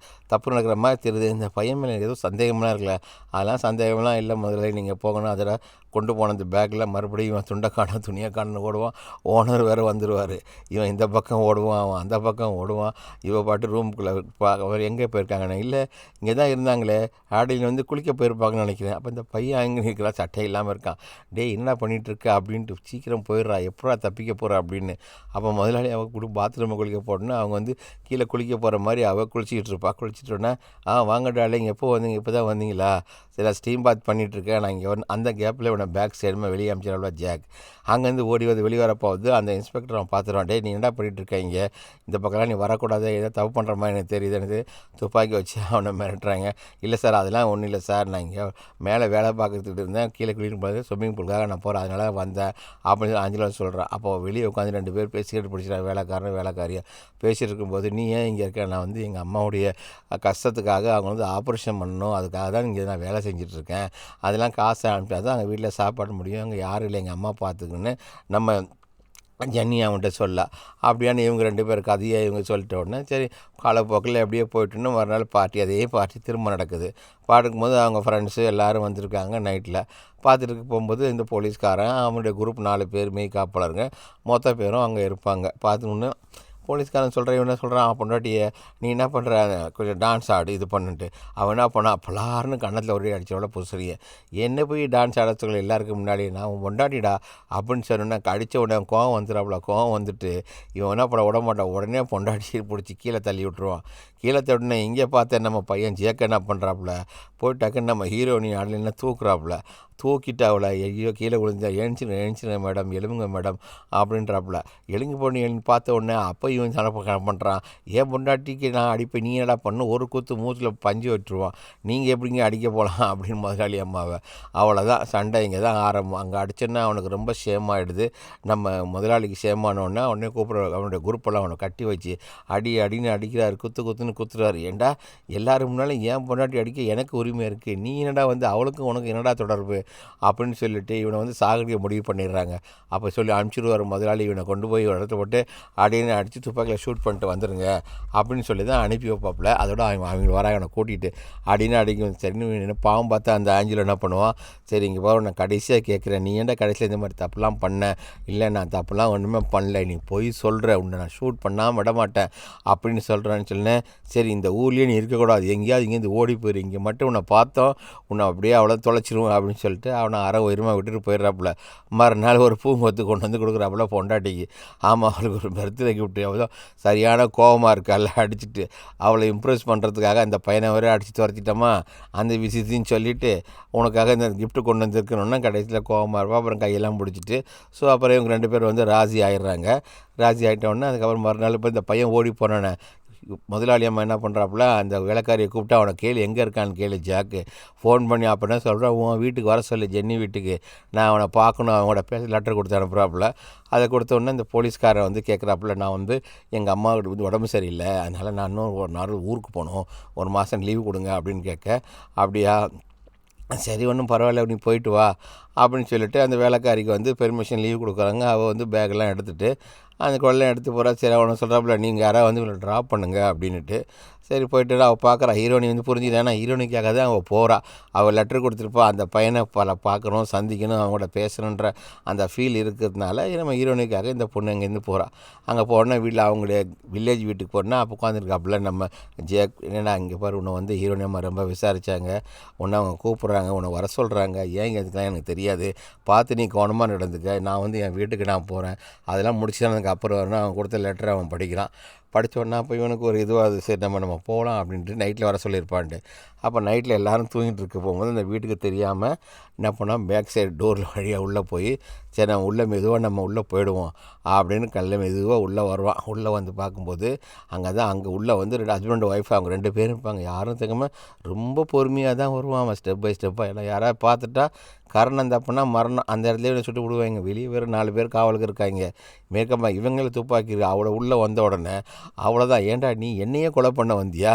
தப்பு நடக்கிற மாதிரி தெரியுது, இந்த பையன் மேலே ஏதோ சந்தேகம்லாம் இருக்குல்ல. அதெல்லாம் சந்தேகம்லாம் இல்லை, முதல்ல நீங்கள் போகணும். அதில் கொண்டு போன அந்த பேக்கில் மறுபடியும் இவன் துண்டை துணியை காணு ஓடுவான். ஓனர் வேறு வந்துடுவார். இவன் இந்த பக்கம் ஓடுவான், அவன் அந்த பக்கம் ஓடுவான். இவன் பாட்டு ரூமுக்குள்ளே அவர் எங்கே போயிருக்காங்கண்ணே, இல்லை இங்கே தான் இருந்தாங்களே, ஆடியில் வந்து குளிக்க போயிருப்பாங்கன்னு நினைக்கிறேன். அப்போ இந்த பையன் அங்கே இருக்கிறான், சட்டை இல்லாமல் இருக்கான். டே என்ன பண்ணிகிட்ருக்க அப்படின்ட்டு, சீக்கிரம் போயிடுறா, எப்படா தப்பிக்க போகிற அப்படின்னு. அப்போ முதலாளி அவள் பாத்ரூமை குளிக்க போடணுன்னு அவங்க வந்து கீழே குளிக்க போகிற மாதிரி அவள் குளிச்சிக்கிட்டு இருப்பா. குளிச்சுட்டோன்னே வாங்க டார்லிங், எப்போ வந்தீங்க, இப்போ தான் வந்தீங்களா, சரி ஸ்டீம் பாத் பண்ணிகிட்ருக்கேன் நான் இங்கே அந்த கேப்பில் இவனை பேக் சைடுமே வெளியே அமிச்சிடல ஜாக். அங்கேருந்து ஓடி வந்து வெளியே வரப்போகுது. அந்த இன்ஸ்பெக்டர் அவன் பார்த்துருவான், டே நீ என்ன பண்ணிகிட்ருக்க, இங்கே இந்த பக்கம்லாம் நீ வரக்கூடாது, ஏதோ தப்பு பண்ணுற மாதிரி எனக்கு தெரியுது. எனக்கு துப்பாக்கி வச்சு அவனை மிரட்டுறாங்க. இல்லை சார் அதெல்லாம் ஒன்றும் இல்லை சார், நான் இங்கே மேலே வேலை பார்த்துட்டு இருந்தேன், கீழே குளிக்கும் போது ஸ்விம்மிங் பூலுக்காக நான் போகிறேன், அதனால வந்தேன் அப்படின்னு ஆஞ்சலா சொல்கிறான். அப்போ வெளியே உட்காந்து 2 பேர் பேசிக்கிட்டு பிடிச்சிட்டாங்க, வேலைக்காரியாக பேசிகிட்டு இருக்கும்போது, நீ ஏன் இங்கே இருக்க, நான் வந்து எங்கள் அம்மாவுடைய கஷ்டத்துக்காக அவங்க வந்து ஆப்ரேஷன் பண்ணணும், அதுக்காக தான் இங்கே நான் வேலை செஞ்சிட்ருக்கேன், அதெல்லாம் காசு அனுப்பிட்டா தான் அங்கே வீட்டில் சாப்பாடு முடியும், அங்கே யாரும் இல்லை எங்கள் அம்மா பார்த்துக்குன்னு நம்ம ஜன்னி அவன்கிட்ட சொல்ல. அப்படியான்னு இவங்க 2 பேர் கதையை இவங்க சொல்லிட்ட உடனே சரி காலப்போக்கில் எப்படியோ போயிட்டுன்னு மறுநாள் பார்ட்டி, அதே பார்ட்டி திரும்ப நடக்குது. பார்க்கும்போது அவங்க ஃப்ரெண்ட்ஸு எல்லோரும் வந்திருக்காங்க. நைட்டில் பார்த்துட்டு போகும்போது இந்த போலீஸ்காரன் அவனுடைய குரூப் 4 பேர் மெய்காப்பாளருங்க மொத்த பேரும் அங்கே இருப்பாங்க. பார்த்துன்னு போலீஸ்காரன் சொல்கிறேன், இவன் என்ன சொல்கிறான், பொண்டாட்டியை நீ என்ன பண்ணுற, கொஞ்சம் டான்ஸ் ஆடு இது பண்ணிட்டு. அவன் என்ன பண்ணான், பலாருன்னு கன்னத்தில் ஒரே அடித்தவள புசுறிய, என்ன போய் டான்ஸ் ஆடத்துக்குள்ள எல்லாருக்கும் முன்னாடி நான் அவன் பொண்டாட்டிடா அப்படின்னு சொன்னோன்னா அடித்த உடனே கோவம் வந்துடுறாப்புல. கோவம் வந்துட்டு இவன் என்ன பண்ண விட மாட்டான், உடனே பொண்டாட்டி பிடிச்சி கீழே தள்ளி விட்டுருவான். கீழே தட்டின இங்கே பார்த்தேன் நம்ம பையன் ஜேக்க என்ன பண்ணுறாப்புல, போய் டக்குன்னு நம்ம ஹீரோனி ஆடலாம் தூக்குறாப்புல. தூக்கிட்டு அவளை ஐயோ கீழே விழுந்தா, எழுந்துச்சிருங்க மேடம், எழுவுங்க மேடம் அப்படின்றாப்புல. எழுங்கி போன பார்த்த உடனே அப்போ இவன் சண்டை பண்ணுறான், ஏன் பொண்டாட்டிக்கு நான் அடிப்பேன், நீ என்னடா பண்ணு, ஒரு குத்து மூச்சில் பஞ்சு வச்சுருவான், நீங்கள் எப்படிங்க அடிக்க போகலாம் அப்படின்னு முதலாளி அம்மாவை. அவ்வளோதான் சண்டை இங்கே தான் ஆரம்பம். அங்கே அடிச்சோன்னா அவனுக்கு ரொம்ப ஷேமாகிடுது. நம்ம முதலாளிக்கு ஷேமானோடனே உடனே கூப்பிட்ற அவனுடைய குரூப்பெல்லாம் அவனை கட்டி வச்சு அடின்னு அடிக்கிறாரு, குத்துன்னு குத்துறாரு. ஏண்டா எல்லாரும் முன்னாலும் ஏன் பொண்டாட்டி அடிக்க எனக்கு உரிமை இருக்குது, நீ என்னடா வந்து அவளுக்கும் உனக்கு என்னடா தொடர்பு அப்படின்னு சொல்லிட்டு இவனை வந்து சாகடிக்க முடிவு பண்ணிடுறாங்க. அப்போ சொல்லி அனுப்பிச்சிடுவார் முதலாளி, இவனை கொண்டு போய் ஒரு இடத்துல போட்டு அடின்னு அடித்து துப்பாக்கியில் ஷூட் பண்ணிட்டு வந்துடுங்க அப்படின்னு சொல்லி தான் அனுப்பி வைப்பாப்புல. அதோட அவங்க வர அவனை கூட்டிகிட்டு அடின்னு அடிக்கும். சரி என்ன பாவம் பார்த்தா அந்த ஆஞ்சில் என்ன பண்ணுவான், சரி இங்கே போகிற நான் கடைசியாக கேட்குறேன், நீ ஏன்டா கடைசியில் இந்த மாதிரி தப்புலாம் பண்ண, இல்லை நான் தப்புலாம் ஒன்றுமே பண்ணல, நீ போய் சொல்கிற, உன்னை நான் ஷூட் பண்ணாமல் விட மாட்டேன் அப்படின்னு சொல்கிறேன்னு சொன்னேன். சரி இந்த ஊர்லேயே நீ இருக்கக்கூடாது, எங்கேயாவது இங்கேருந்து ஓடி போயிரு, இங்கே மட்டும் உன்னை பார்த்தோம் உன்னை அப்படியே அவ்வளோ தொலைச்சிருவோம் அப்படின்னு சொல்லிட்டு அவனை அரை உயிரமாக விட்டுட்டு போயிடுறாப்புல. மறுநாள் ஒரு பூங்கொத்து கொண்டு வந்து கொடுக்குறாப்புல பொண்டாட்டிக்கு. ஆமாம் அவளுக்கு ஒரு பர்த்டே கிஃப்ட், அவ்வளோ சரியான கோபமாக இருக்கல்ல அடிச்சுட்டு அவளை இம்ப்ரெஸ் பண்ணுறதுக்காக அந்த பையனை வரை அடித்து துரத்திட்டோமா, அந்த விஷயத்தையும் சொல்லிவிட்டு உனக்காக இந்த கிஃப்ட்டு கொண்டு வந்துருக்கணுன்னா கடைசியில் கோபமாக இருப்பா. அப்புறம் கையெல்லாம் பிடிச்சிட்டு அப்புறம் இவங்க 2 பேர் வந்து ராசி ஆயிடுறாங்க. ராசி ஆகிட்டோடனே அதுக்கப்புறம் மறுநாள் இப்போ இந்த பையன் ஓடி போனானே, முதலாளி அம்மா என்ன பண்ணுறாப்புல, அந்த வேலைக்காரியை கூப்பிட்டு அவனை கேளு எங்கே இருக்கான்னு கேளு ஜாக்கு, ஃபோன் பண்ணி அப்படின்னா சொல்கிறான், உன் வீட்டுக்கு வர சொல்லு ஜென்னி வீட்டுக்கு, நான் அவனை பார்க்கணும், அவங்களோட பேச லெட்டர் கொடுத்து அனுப்புகிறாப்புல. அதை கொடுத்த உடனே இந்த போலீஸ்காரன் வந்து கேட்குறாப்புல, நான் வந்து எங்கள் அம்மாவுக்கு வந்து உடம்பு சரியில்லை, அதனால் நான் இன்னும் ஒரு நாள் ஊருக்கு போகணும், ஒரு மாதம் லீவு கொடுங்க அப்படின்னு கேட்க, அப்படியா சரி ஒன்றும் பரவாயில்ல நீ போயிட்டு வா அப்படின்னு சொல்லிட்டு அந்த வேலைக்காரிக்கு வந்து பெர்மிஷன் லீவ் கொடுக்குறாங்க. அவள் வந்து பேக்கெல்லாம் எடுத்துகிட்டு அந்த கொள்ளையும் எடுத்து போகிறா. சரி அவனை சொல்கிறாப்புல, நீங்கள் யாராவது வந்து இவனை ட்ராப் பண்ணுங்க அப்படின்ட்டு. சரி போய்ட்டு அவள் பார்க்குறா, ஹீரோனி வந்து புரிஞ்சுக்கிறேன், ஏன்னா ஹீரோனிக்காக தான் அவள் போகிறா. அவள் லெட்ரு கொடுத்துருப்பா, அந்த பையனை பார்க்கணும், சந்திக்கணும், அவங்களோட பேசணுன்ற அந்த ஃபீல் இருக்கிறதுனால நம்ம ஹீரோனிக்காக இந்த பொண்ணு அங்கேருந்து போகிறா. அங்கே போனால் வீட்டில் அவங்களுடைய வில்லேஜ் வீட்டுக்கு போனால் அப்போ உட்காந்துருக்காப்புல நம்ம ஜேக். என்னென்னா இங்கே பாரு, உன்னை வந்து ஹீரோனி அம்மா ரொம்ப விசாரித்தாங்க, உன்னை அவங்க கூப்பிட்றாங்க, உன்னை வர சொல்கிறாங்க, ஏங்க இதுக்கெலாம் எனக்கு தெரியாது, பார்த்து நீ கவனமாக நடந்துக்க, நான் வந்து என் வீட்டுக்கு நான் போகிறேன், அதெல்லாம் முடிச்சுதான் எனக்கு அப்புறம் வரணும். அவன் கொடுத்த லெட்டரை அவன் படிக்கிறான். படித்தோன்னா அப்போ இவனுக்கு ஒரு இதுவாக சரி நம்ம போகலாம் அப்படின்ட்டு நைட்டில் வர சொல்லியிருப்பான்ட்டு. அப்போ நைட்டில் எல்லோரும் தூங்கிட்டு இருக்க போகும்போது அந்த வீட்டுக்கு தெரியாமல் என்ன பண்ணால் பேக் சைடு டோரில் வழியாக உள்ளே போய் சரி நம்ம உள்ளே மெதுவாக நம்ம உள்ளே போயிடுவோம் அப்படின்னு மெதுவாக உள்ளே வருவான். உள்ளே வந்து பார்க்கும்போது அங்கே உள்ளே வந்து 2 ஹஸ்பண்ட் ஒய்ஃப் அவங்க 2 பேரும் இருப்பாங்க. யாரும் தெரியாமல் ரொம்ப பொறுமையாக தான் வருவான் அவன் ஸ்டெப் பை ஸ்டெப்பாக. ஏன்னா யாராவது பார்த்துட்டா கரணம் தப்புனா மரணம், அந்த இடத்துலேயே சுட்டு விடுவாங்க. வெளியே வேறு 4 பேர் காவலுக்கு இருக்காங்க. மேற்கம்மா இவங்களை துப்பாக்கி அவளை உள்ளே வந்த உடனே அவ்வளோதான், ஏன்டா நீ என்னையே கொலை பண்ண வந்தியா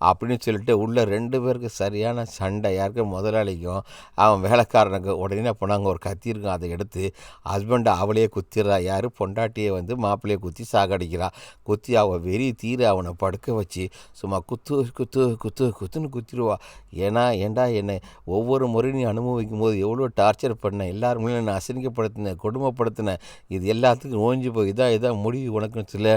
அப்படின்னு சொல்லிட்டு உள்ளே 2 பேருக்கு சரியான சண்டை. யாருக்கும் முதலாளிக்கும் அவன் வேலைக்காரனுக்கு. உடனே என்ன பண்ணாங்க, ஒரு கத்தி இருக்கும், அதை எடுத்து ஹஸ்பண்டை அவளையே குத்திடுறா. யார் பொண்டாட்டியை வந்து மாப்பிள்ளையை குத்தி சாகடிக்கிறா. குத்தி அவள் வெறி தீர அவனை படுக்க வச்சு சும்மா குத்து குத்து குத்து குத்துன்னு குத்திடுவா. ஏன்டா என்னை ஒவ்வொரு முறையும் நீ அனுபவிக்கும் போது எவ்வளோ டார்ச்சர் பண்ணேன், எல்லாருமே நான் அசிங்கப்படுத்தினேன், கொடுமைப்படுத்தினேன், இது எல்லாத்துக்கும் ஓஞ்சி போய் இதான் முடிவு உனக்குன்னு சொல்ல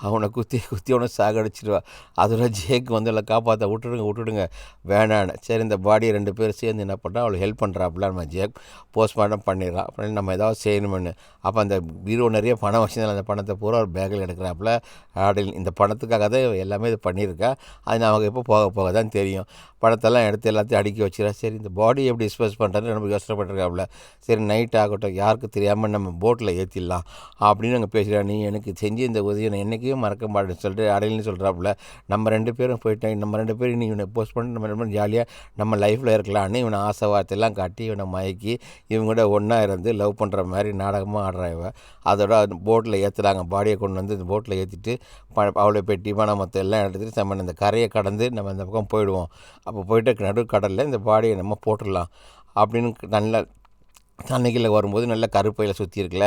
அவனை குத்தி அவனை சாகடிச்சிடுவா. அதோட ஜேக்கு வந்து எல்லாம் காப்பாற்ற விட்டுடுங்க வேணான்னு. சரி இந்த பாடியை 2 பேரும் சேர்ந்து என்ன பண்ணுறா, அவளுக்கு ஹெல்ப் பண்ணுறாப்புல நம்ம ஜேக் போஸ்ட்மார்ட்டம் பண்ணிடுறான். அப்படின்னு நம்ம ஏதாவது செய்யணுமென்னு. அப்போ அந்த பீரோ நிறைய பணம் வச்சுருந்தாலும் அந்த பணத்தை பூரா ஒரு பேக்கில் எடுக்கிறாப்புல. அப்படின்னு இந்த பணத்துக்காக தான் எல்லாமே இது பண்ணியிருக்கா. அது நமக்கு எப்போ போக தான் தெரியும். பணத்தெல்லாம் எடுத்து எல்லாத்தையும் அடுக்கி வச்சுக்கிறா. சரி இந்த பாடி எப்படி டிஸ்போஸ் பண்ணுறது நம்ம யோசனைப்பட்டிருக்காப்புல. சரி நைட் ஆகட்டும், யாருக்கு தெரியாமல் நம்ம போட்டில் ஏற்றிடலாம் அப்படின்னு அங்கே பேசுகிறா. நீ எனக்கு செஞ்சு இந்த உதவியை நான் என்றைக்குமே மறக்க மாட்டேன்னு சொல்லிட்டு அடையில்னு சொல்கிறாப்புல. நம்ம 2 பேரும் போயிட்டேன், நம்ம 2 பேரும் நீ இவனை போஸ்ட் பண்ணி நம்ம 2 பேரும் ஜாலியாக நம்ம லைஃப்பில் இருக்கலான்னு இவனை ஆசை வார்த்தையெல்லாம் காட்டி இவனை மயக்கி இவங்க கூட ஒன்றா இருந்து லவ் பண்ணுற மாதிரி நாடகமாக ஆடுறான் இவன். அதோட போட்டில் ஏற்றுறாங்க. பாடியை கொண்டு வந்து இந்த போட்டில் ஏற்றிட்டு அவளை பெட்டி பணம் மொத்தம் எல்லாம் எடுத்துகிட்டு நம்ம இந்த கரையை கடந்து நம்ம இந்த பக்கம் போயிடுவோம். அப்போ போயிட்டு நடுக்கடலில் இந்த பாடியை நம்ம போட்டுடலாம் அப்படின்னு நல்ல தண்ணி கீழே வரும்போது நல்ல கருப்பையில் சுற்றி இருக்குல்ல,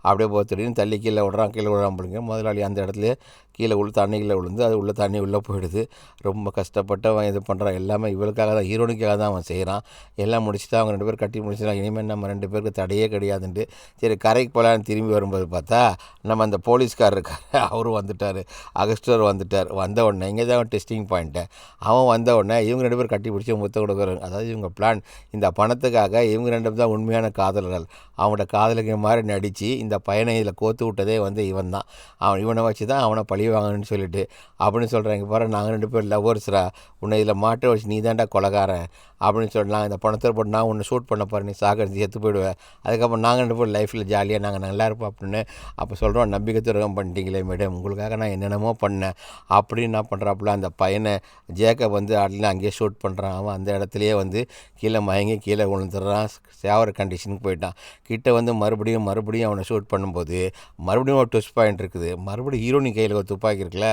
அப்படியே திடீர்னு தள்ளி கீழே விடுறான் பிடிங்க. முதலாளி அந்த இடத்துல கீழே தண்ணி கீழே விழுந்து அது உள்ள தண்ணி உள்ளே போயிடுது. ரொம்ப கஷ்டப்பட்டு அவன் இது பண்ணுறான். எல்லாமே இவளுக்காக தான், ஹீரோனுக்காக தான் அவன் செய்கிறான். எல்லாம் முடிச்சுட்டு அவங்க 2 பேர் கட்டி முடிச்சிடலாம். இனிமேல் நம்ம 2 பேருக்கு தடையே கிடையாதுன்ட்டு சரி கரைக்கு போகலான்னு திரும்பி வரும்போது பார்த்தா நம்ம அந்த போலீஸ்கார் இருக்கார், அவரும் வந்துட்டார், அகஸ்டர் வந்துட்டார். வந்த உடனே இங்கே தான் டெஸ்டிங் பாயிண்ட்டு. அவன் வந்த உடனே இவங்க 2 பேர் கட்டி பிடிச்சி முத்த கொடுக்குறாங்க. அதாவது இவங்க பிளான், இந்த பணத்துக்காக இவங்க 2 தான் உண்மையான காதலர்கள். அவனோட காதலுக்கு மாதிரி நடித்து இந்த பையனை இதில் கோத்து விட்டதே வந்து இவன் தான். இவனை வச்சு தான் அவனை பழி வாங்கணும்னு சொல்லிட்டு அப்படின்னு சொல்கிறாங்க. பாரு நாங்கள் 2 பேர் லவ்வர்ஸ்ரா, உன்னை இதில் மாட்ட வச்சு நீ தான்டா கொலைகாரன் அப்படின்னு சொல்லலாம். இந்த பணத்தை போட்டு நான் உன்னை ஷூட் பண்ண பாரு, நீ சாகடிச்சு செத்து போயிடுவேன். அதுக்கப்புறம் நாங்கள் 2 பேர் லைஃப்பில் ஜாலியாக நாங்கள் நல்லா இருப்போம் அப்படின்னு. அப்போ சொல்கிறோம், நம்பிக்கை துரோகம் பண்ணிட்டீங்களே மேடம், உங்களுக்காக நான் என்னென்னமோ பண்ணேன் அப்படின்னு என்ன பண்ணுறாப்புல அந்த பையனை ஜேக்கப் வந்து அங்கேயே ஷூட் பண்ணுறான். அவன் அந்த இடத்துலையே வந்து கீழே மயங்கி கீழே விழுந்துடுறான். சேவர கண்டிஷனுக்கு போயிட்டான். கிட்ட வந்து மறுபடியும் அவனை ஷூட் பண்ணும்போது மறுபடியும் ஒரு ட்விஸ்ட் பாயிண்ட் இருக்குது. மறுபடியும் ஹீரோனி கையில் ஒரு துப்பாக்கி இருக்குல்ல,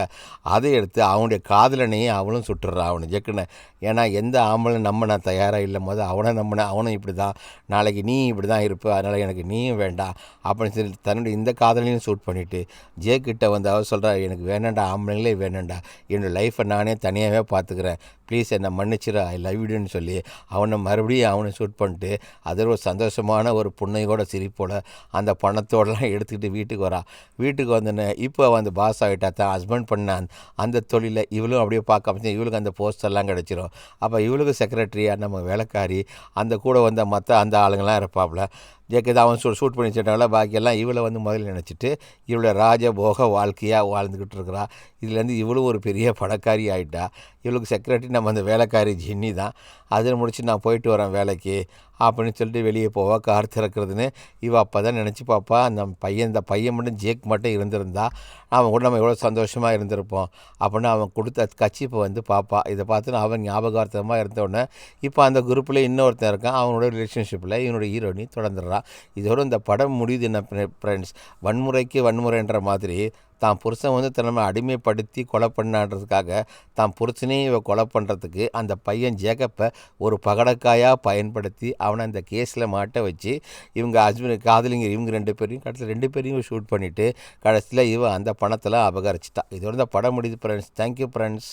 அதை எடுத்து அவனுடைய காதலனையே அவளும் சுட்டுறான் அவனை ஜெக்குன்னு. ஏன்னா எந்த ஆம்பளை நான் தயாராக இல்லை, அவனை அவனும் இப்படி தான், நாளைக்கு நீ இப்படி தான் இருப்ப, அதனால் எனக்கு நீயும் வேண்டாம் அப்படின்னு சொல்லி தன்னுடைய இந்த காதலையும் ஷூட் பண்ணிவிட்டு ஜேக்கிட்ட வந்து அவர் சொல்கிறா, எனக்கு வேணாண்டா, ஆம்பளைங்களே வேணாண்டா, என்னோடய லைஃப்பை நானே தனியாகவே பார்த்துக்கிறேன், ப்ளீஸ் என்னை மன்னிச்சிடா, ஐ லவ் யூன்னு சொல்லி அவனை ஷூட் பண்ணிட்டு அதில் ஒரு சந்தோஷமான ஒரு புன்னையோட சிரிப்போட அந்த பணத்தோடலாம் எடுத்துக்கிட்டு வீட்டுக்கு வரா. வீட்டுக்கு வந்தோடனே இப்போ வந்து பாஸ் ஆகிட்டா, தான் ஹஸ்பண்ட் பண்ண அந்த தொழிலை இவளும் அப்படியே பார்க்க இவளுக்கு அந்த போஸ்டெல்லாம் கிடச்சிரும். அப்போ இவளுக்கு செக்ரட்டரியாக நம்ம வேலைக்காரி, அந்த கூட வந்த மற்ற அந்த ஆளுங்கள்லாம் இருப்பாப்புல. ஜேக்கது அவன் ஷூட் பண்ணி வச்சிட்டாங்களா, பாக்கியெல்லாம் இவளை வந்து முதல்ல நினச்சிட்டு இவளோட ராஜபோக வாழ்க்கையாக வாழ்ந்துக்கிட்டு இருக்கிறா. இதுலேருந்து இவளும் ஒரு பெரிய பணக்காரி ஆகிட்டா. இவளுக்கு செக்ரட்டரி நம்ம அந்த வேலைக்காரி ஜின்னி தான். அதில் முடிச்சு நான் போயிட்டு வரேன் வேலைக்கு அப்படின்னு சொல்லிட்டு வெளியே போவா. கார் திறக்கிறதுன்னு இவள் அப்போ தான் நினச்சி பாப்பா, இந்த பையன் மட்டும் ஜேக் மட்டும் இருந்திருந்தா அவன் கூட நம்ம எவ்வளோ சந்தோஷமாக இருந்திருப்போம் அப்படின்னு அவன் கொடுத்த கட்சிப்பை வந்து பாப்பா. இதை பார்த்துன்னு அவன் ஞாபகார்த்தமாக இருந்தோடனே இப்போ அந்த குரூப்பில் இன்னொருத்தன் இருக்கான், அவனோட ரிலேஷன்ஷிப்பில் இவனோட ஹீரோனி தொடர்ந்துடுறான். இதோட இந்த படம் முடியுது என்ன ஃப்ரெண்ட்ஸ், வன்முறைக்கு வன்முறைன்ற மாதிரி தான் புருஷன் வந்து தன்னை அடிமைப்படுத்தி கொலை பண்ணான்றதுக்காக தான் புருஷனையும் இவ கொலை பண்ணுறதுக்கு அந்த பையன் ஜேக்கப்பை ஒரு பகடக்காயாக பயன்படுத்தி அவனை அந்த கேஸில் மாட்ட வச்சு இவங்க ஹஸ்பண்ட் காதலிங்க இவங்க 2 பேரையும் கடைசியில் 2 பேரையும் ஷூட் பண்ணிவிட்டு கடைசியில் இவன் அந்த பணத்தெல்லாம் அபகரிச்சிட்டான். இதோட இந்த படம் முடியுது ஃப்ரெண்ட்ஸ். Thank you friends.